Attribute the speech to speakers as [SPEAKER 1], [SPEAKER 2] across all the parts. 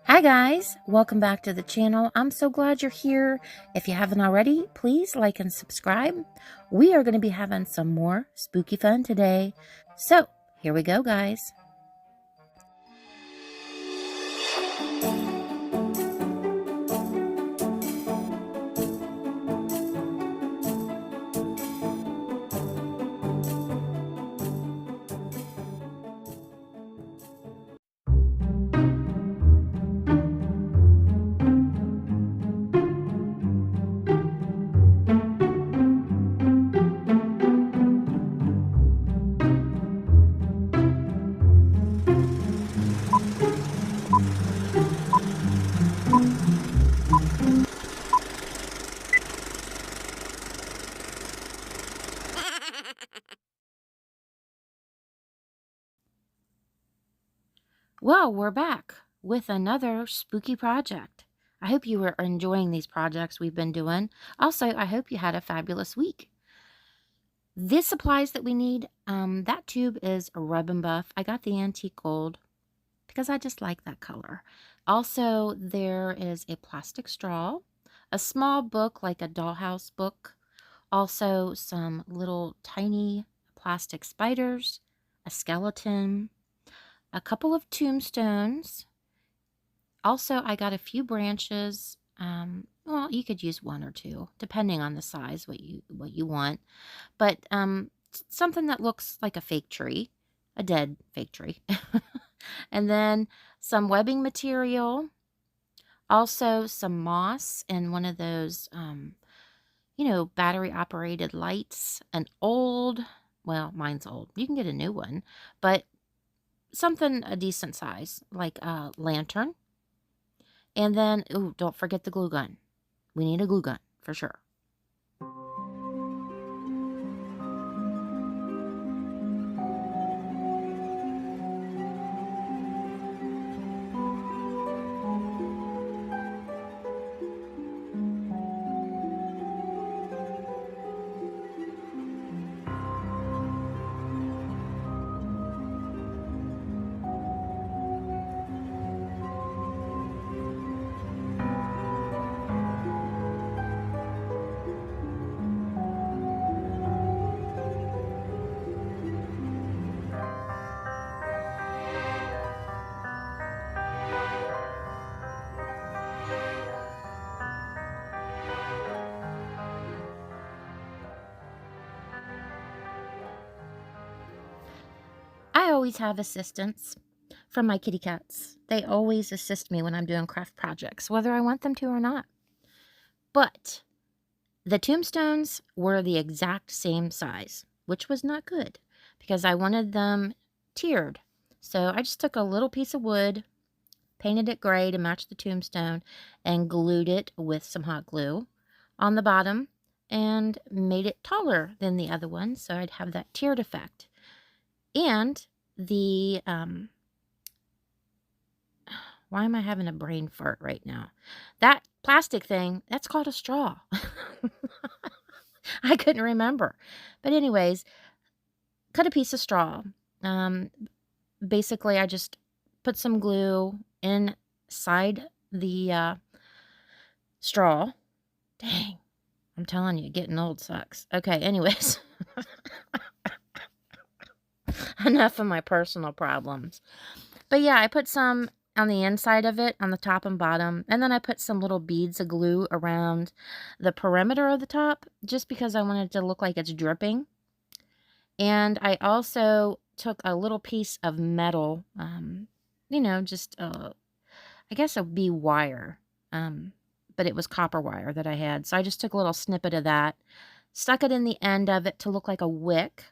[SPEAKER 1] Hi guys, welcome back to the channel. I'm so glad you're here. If you haven't already, please like and subscribe. We are going to be having some more spooky fun today. So, here we go guys. Well, we're back with another spooky project. I hope you are enjoying these projects we've been doing. Also, I hope you had a fabulous week. This supplies that we need, that tube is a rub and buff. I got the antique gold because I just like that color. Also, there is a plastic straw, a small book like a dollhouse book, also some little tiny plastic spiders, a skeleton, a couple of tombstones. Also, I got a few branches. Well, you could use one or two, depending on the size, what you want. But something that looks like a fake tree, a dead fake tree. And then some webbing material, also some moss and one of those, battery operated lights, an old, well, mine's old. You can get a new one, but something a decent size, like a lantern. And then, ooh, don't forget the glue gun. We need a glue gun for sure. I always have assistance from my kitty cats. They always assist me when I'm doing craft projects, whether I want them to or not. But the tombstones were the exact same size, which was not good because I wanted them tiered. So I just took a little piece of wood, painted it gray to match the tombstone, and glued it with some hot glue on the bottom and made it taller than the other one so I'd have that tiered effect. And the, why am I having a brain fart right now? That plastic thing, that's called a straw. I couldn't remember. But anyways, cut a piece of straw. Um, Basically, I just put some glue inside the straw. Dang, I'm telling you, getting old sucks. Okay, anyways. Enough of my personal problems. But yeah, I put some on the inside of it, on the top and bottom, and then I put some little beads of glue around the perimeter of the top, just because I wanted it to look like it's dripping. And I also took a little piece of metal, just, I guess it would be wire, but it was copper wire that I had. So I just took a little snippet of that, stuck it in the end of it to look like a wick.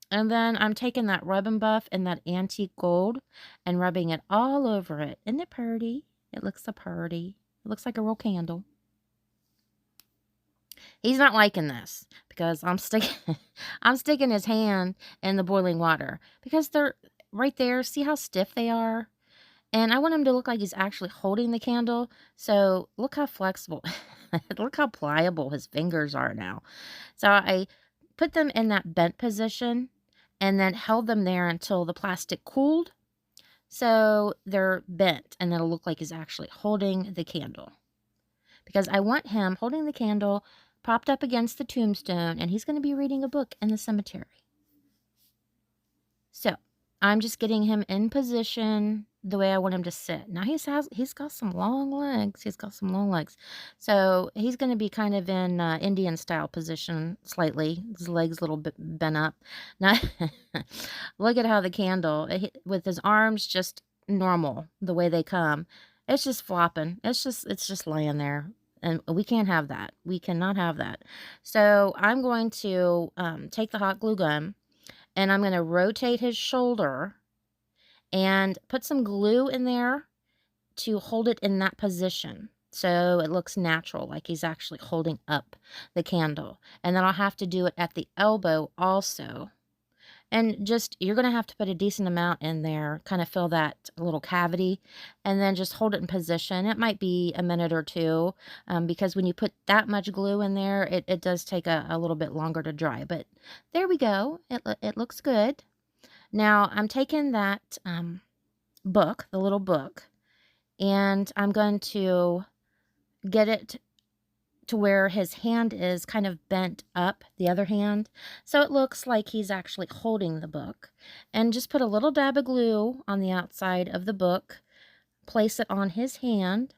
[SPEAKER 1] And then I'm taking that rub and buff and that antique gold and rubbing it all over it. Isn't it pretty? It looks so pretty. It looks like a real candle. He's not liking this because I'm sticking I'm sticking his hand in the boiling water because they're right there. See how stiff they are? And I want him to look like he's actually holding the candle. So look how flexible, look how pliable his fingers are now. So I put them in that bent position and then held them there until the plastic cooled. so they're bent, and it'll look like he's actually holding the candle. Because I want him holding the candle propped up against the tombstone, and he's going to be reading a book in the cemetery. So I'm just getting him in position the way I want him to sit. Now he's got some long legs. He's got some long legs. So he's going to be kind of in Indian style position slightly. His legs a little bit bent up. Now look at how the candle, with his arms just normal, the way they come, it's just flopping. It's just laying there. And we can't have that. We cannot have that. So I'm going to take the hot glue gun, and I'm going to rotate his shoulder and put some glue in there to hold it in that position, so it looks natural, like he's actually holding up the candle. And then I'll have to do it at the elbow also. And just, you're going to have to put a decent amount in there, kind of fill that little cavity, and then just hold it in position. It might be a minute or two, because when you put that much glue in there, it does take a little bit longer to dry. But there we go. It looks good. Now, I'm taking that book, the little book, and I'm going to get it to where his hand is kind of bent up, the other hand, so it looks like he's actually holding the book. And just put a little dab of glue on the outside of the book, place it on his hand,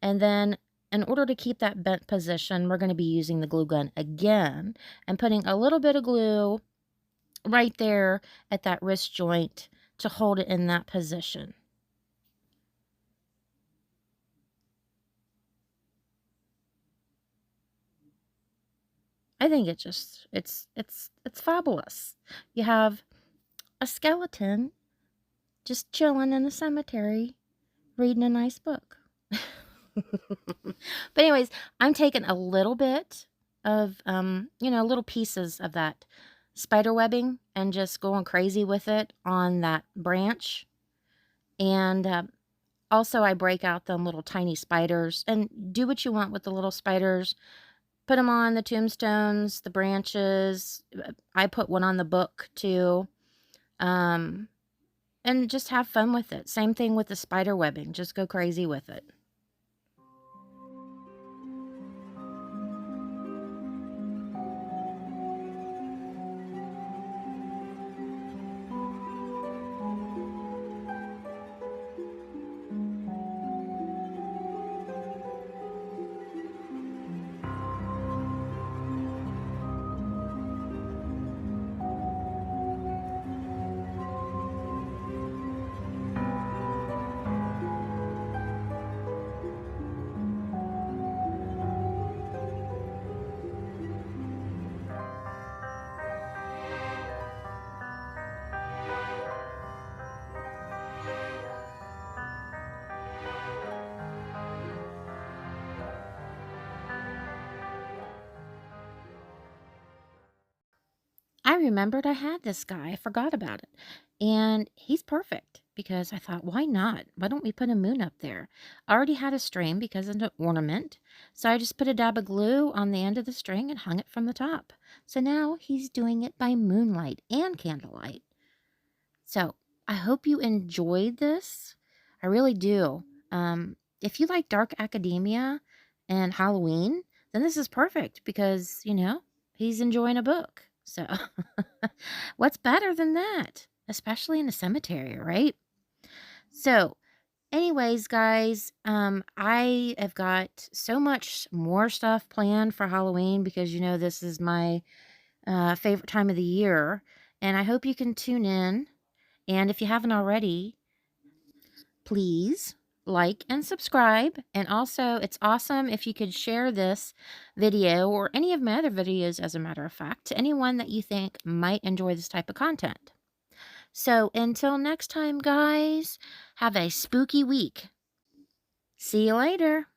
[SPEAKER 1] and then in order to keep that bent position, we're going to be using the glue gun again and putting a little bit of glue right there at that wrist joint to hold it in that position. I think it's fabulous. You have a skeleton just chilling in the cemetery reading a nice book. But anyways, I'm taking a little bit of little pieces of that spider webbing and just going crazy with it on that branch. And also I break out them little tiny spiders, and do what you want with the little spiders. Put them on the tombstones, the branches. I put one on the book too. And just have fun with it. Same thing with the spider webbing. Just go crazy with it. I remembered I had this guy. I forgot about it. And he's perfect because I thought, why not? Why don't we put a moon up there? I already had a string because it's an ornament. So I just put a dab of glue on the end of the string and hung it from the top. So now he's doing it by moonlight and candlelight. So I hope you enjoyed this. I really do. If you like dark academia and Halloween, then this is perfect because, he's enjoying a book. So what's better than that? Especially in a cemetery, right? So anyways, guys, I have got so much more stuff planned for Halloween because, this is my favorite time of the year. And I hope you can tune in. And if you haven't already, please like and subscribe. And also, it's awesome if you could share this video or any of my other videos, as a matter of fact, to anyone that you think might enjoy this type of content. So until next time, guys, have a spooky week. See you later.